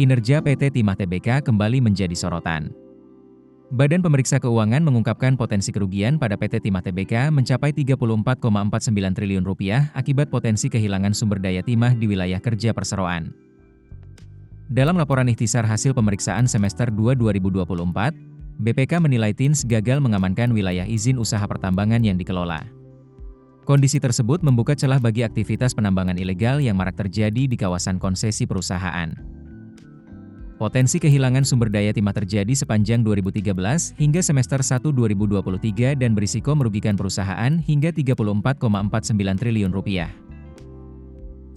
kinerja PT Timah Tbk kembali menjadi sorotan. Badan Pemeriksa Keuangan mengungkapkan potensi kerugian pada PT Timah Tbk mencapai Rp34,49 triliun akibat potensi kehilangan sumber daya timah di wilayah kerja perseroan. Dalam laporan ikhtisar hasil pemeriksaan semester 2 2024, BPK menilai TINS gagal mengamankan wilayah izin usaha pertambangan yang dikelola. Kondisi tersebut membuka celah bagi aktivitas penambangan ilegal yang marak terjadi di kawasan konsesi perusahaan. Potensi kehilangan sumber daya timah terjadi sepanjang 2013 hingga semester 1 2023 dan berisiko merugikan perusahaan hingga Rp34,49 triliun.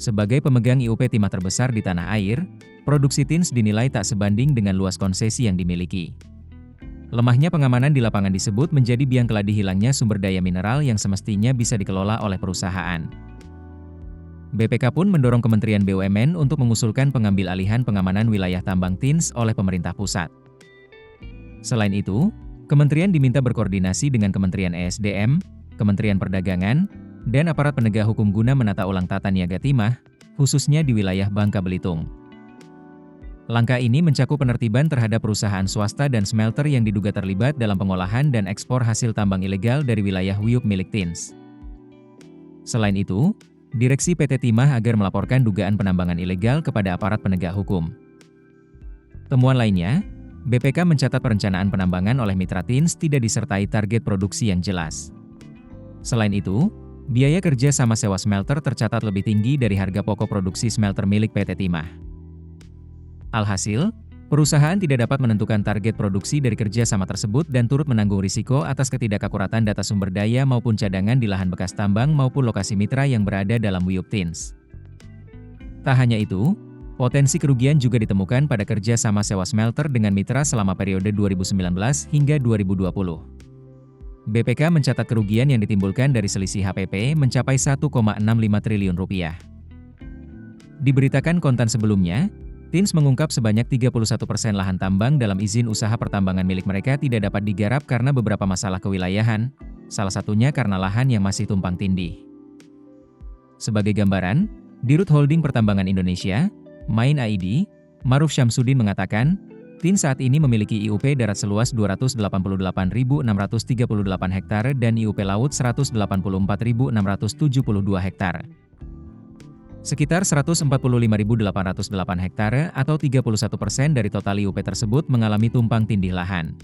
Sebagai pemegang IUP timah terbesar di tanah air, produksi TINS dinilai tak sebanding dengan luas konsesi yang dimiliki. Lemahnya pengamanan di lapangan disebut menjadi biang keladi hilangnya sumber daya mineral yang semestinya bisa dikelola oleh perusahaan. BPK pun mendorong Kementerian BUMN untuk mengusulkan pengambil alihan pengamanan wilayah tambang TINS oleh pemerintah pusat. Selain itu, Kementerian diminta berkoordinasi dengan Kementerian ESDM, Kementerian Perdagangan, dan aparat penegak hukum guna menata ulang tata niaga timah, khususnya di wilayah Bangka Belitung. Langkah ini mencakup penertiban terhadap perusahaan swasta dan smelter yang diduga terlibat dalam pengolahan dan ekspor hasil tambang ilegal dari wilayah WIUP milik TINS. Selain itu, Direksi PT Timah agar melaporkan dugaan penambangan ilegal kepada aparat penegak hukum. Temuan lainnya, BPK mencatat perencanaan penambangan oleh mitra TINS tidak disertai target produksi yang jelas. Selain itu, biaya kerja sama sewa smelter tercatat lebih tinggi dari harga pokok produksi smelter milik PT Timah. Alhasil, perusahaan tidak dapat menentukan target produksi dari kerja sama tersebut dan turut menanggung risiko atas ketidakakuratan data sumber daya maupun cadangan di lahan bekas tambang maupun lokasi mitra yang berada dalam WIUP TINS. Tak hanya itu, potensi kerugian juga ditemukan pada kerja sama sewa smelter dengan mitra selama periode 2019 hingga 2020. BPK mencatat kerugian yang ditimbulkan dari selisih HPP mencapai Rp1,65 triliun. Diberitakan kontan sebelumnya, TINS mengungkap sebanyak 31% lahan tambang dalam izin usaha pertambangan milik mereka tidak dapat digarap karena beberapa masalah kewilayahan, salah satunya karena lahan yang masih tumpang tindih. Sebagai gambaran, Dirut Holding Pertambangan Indonesia, Main ID, Maruf Syamsuddin mengatakan, TINS saat ini memiliki IUP darat seluas 288.638 hektar dan IUP laut 184.672 hektar. Sekitar 145.808 hektare atau 31% dari total IUP tersebut mengalami tumpang tindih lahan.